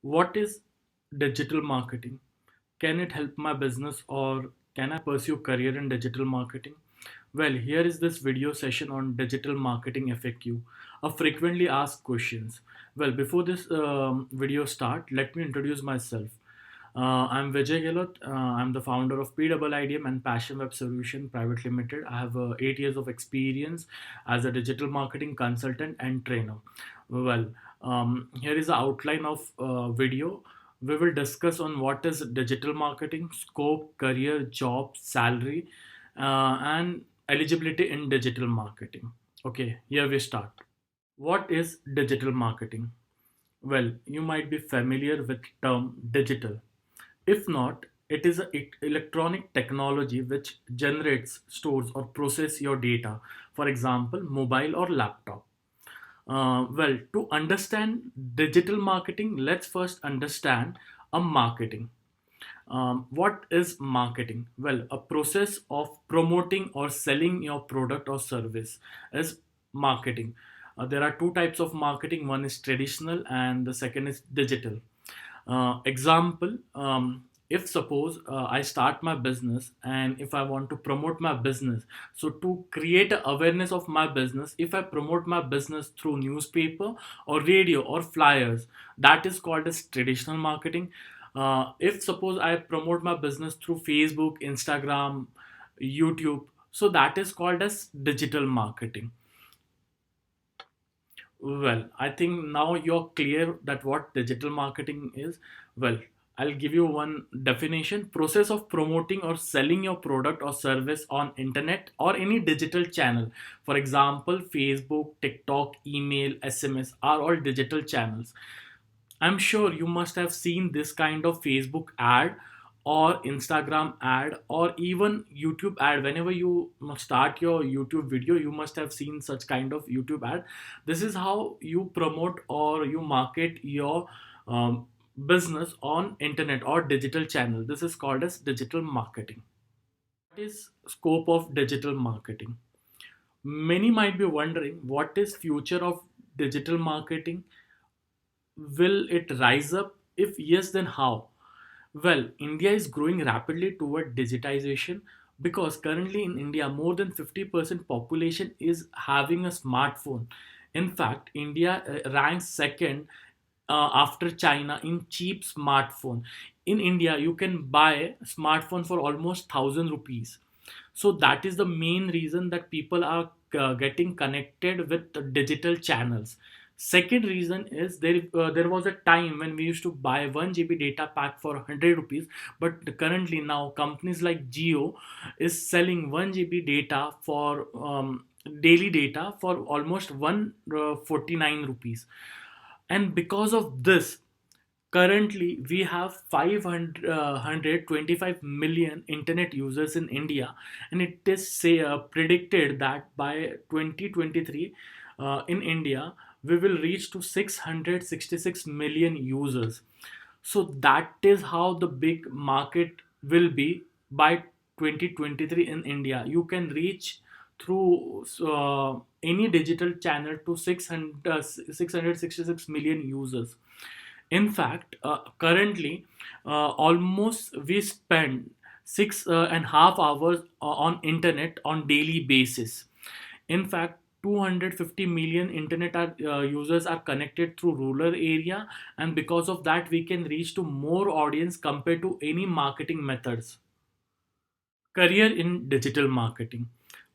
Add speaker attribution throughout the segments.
Speaker 1: What is digital marketing? Can it help my business or can I pursue career in digital marketing? Well, here is this video session on digital marketing FAQ, a frequently asked questions. Well, before this video start, let me introduce myself. I'm Vijay Gelot. I'm the founder of PIIDM and Passion Web Solution Private Limited. I have 8 years of experience as a digital marketing consultant and trainer. Well, here is the outline of video. We will discuss on what is digital marketing, scope, career, job, salary, and eligibility in digital marketing. Okay, here we start. What is digital marketing? Well, you might be familiar with term digital. If not, it is an electronic technology which generates, stores, or process your data, for example, mobile or laptop. Well, to understand digital marketing, let's first understand a marketing. What is marketing? Well, a process of promoting or selling your product or service is marketing. There are two types of marketing. One is traditional, and the second is digital. Example, if suppose I start my business and if I want to promote my business, so to create a awareness of my business, if I promote my business through newspaper or radio or flyers, that is called as traditional marketing. If suppose I promote my business through Facebook, Instagram, YouTube, so that is called as digital marketing. Well, I think now you're clear that what digital marketing is. Well, I'll give you one definition: process of promoting or selling your product or service on internet or any digital channel. For example, Facebook, TikTok, email, SMS are all digital channels. I'm sure you must have seen this kind of Facebook ad or Instagram ad or even YouTube ad. Whenever you start your YouTube video, you must have seen such kind of YouTube ad. This is how you promote or you market your business on internet or digital channel. This is called as digital marketing. What is scope of digital marketing? Many might be wondering what is future of digital marketing. Will it rise up? If yes, then how? Well, India is growing rapidly toward digitization because currently in India, more than 50% population is having a smartphone. In fact, India ranks second after China in cheap smartphone. In India, you can buy smartphone for almost 1,000 rupees. So that is the main reason that people are getting connected with the digital channels. Second reason is there was a time when we used to buy 1 GB data pack for 100 rupees, but currently now companies like Geo is selling 1 GB data for daily data for almost 149 rupees. And because of this, currently, we have 525 million internet users in India, and it is predicted that by 2023, in India, we will reach to 666 million users. So that is how the big market will be by 2023 in India. You can reach through any digital channel to 666 million users. In fact, currently, almost we spend 6.5 hours on internet on daily basis. In fact, 250 million users are connected through rural area, and because of that, we can reach to more audience compared to any marketing methods. Career in digital marketing.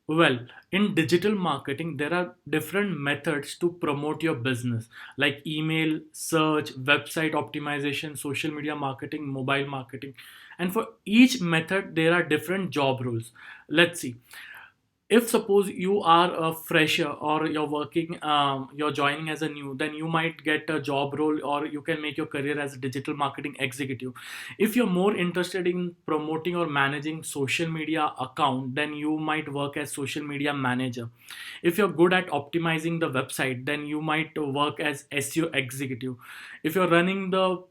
Speaker 1: Well, in digital marketing, there are different methods to promote your business like email, search, website optimization, social media marketing, mobile marketing. And for each method, there are different job roles. Let's see, if suppose you are a fresher or you're working you're joining as a new, then you might get a job role or you can make your career as a digital marketing executive. If you're more interested in promoting or managing social media account, then you might work as social media manager. If you're good at optimizing the website, then you might work as SEO executive. If you're running the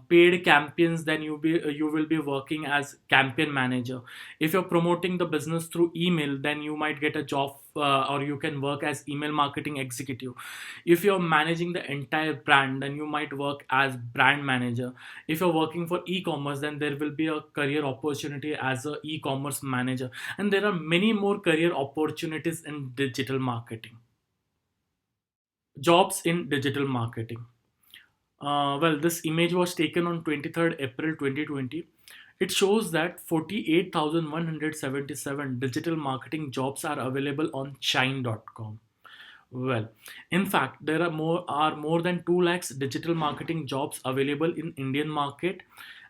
Speaker 1: paid campaigns, then you will be working as campaign manager. If you're promoting the business through email, then you might get a job, or you can work as email marketing executive. If you're managing the entire brand, then you might work as brand manager. If you're working for e-commerce, then there will be a career opportunity as a e-commerce manager. And there are many more career opportunities in digital marketing. Jobs in digital marketing. Well, this image was taken on 23rd April 2020. It shows that 48,177 digital marketing jobs are available on Shine.com. Well, in fact, there are more than 2 lakhs digital marketing jobs available in Indian market,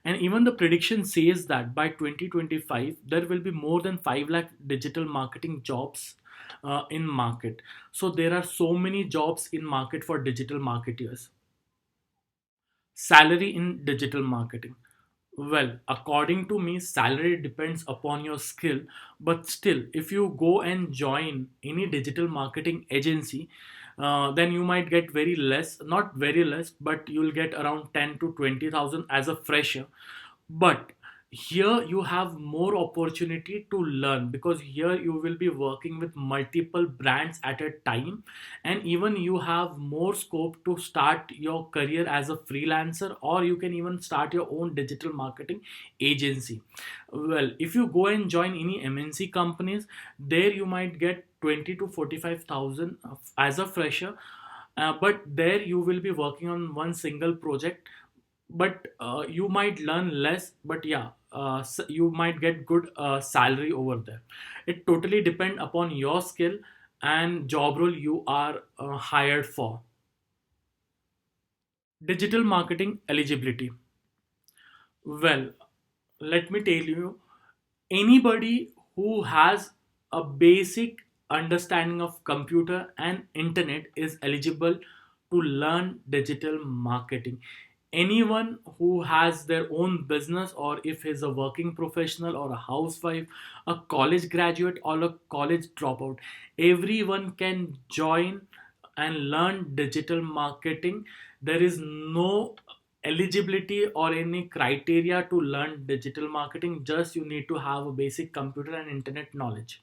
Speaker 1: and even the prediction says that by 2025 there will be more than 5 lakh digital marketing jobs in market. So there are so many jobs in market for digital marketers. Salary in digital marketing. Well, according to me, salary depends upon your skill, but still, if you go and join any digital marketing agency, then you might get very less, not very less, but you'll get around 10 to 20,000 as a fresher. But here you have more opportunity to learn, because here you will be working with multiple brands at a time, and even you have more scope to start your career as a freelancer, or you can even start your own digital marketing agency. Well, if you go and join any MNC companies, there you might get 20 to 45,000 as a fresher, but there you will be working on one single project. But you might learn less, but yeah, you might get good salary over there. It totally depend upon your skill and job role you are hired for. Digital marketing eligibility. Well, let me tell you, anybody who has a basic understanding of computer and internet is eligible to learn digital marketing. Anyone who has their own business, or if he's a working professional or a housewife, a college graduate or a college dropout, everyone can join and learn digital marketing. There is no eligibility or any criteria to learn digital marketing, just you need to have a basic computer and internet knowledge.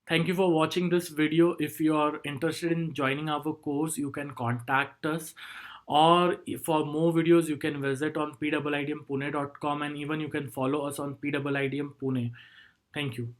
Speaker 1: Thank you for watching this video. If you are interested in joining our course, you can contact us, or for more videos you can visit on pidmpune.com, and even you can follow us on pidmpune. Thank you.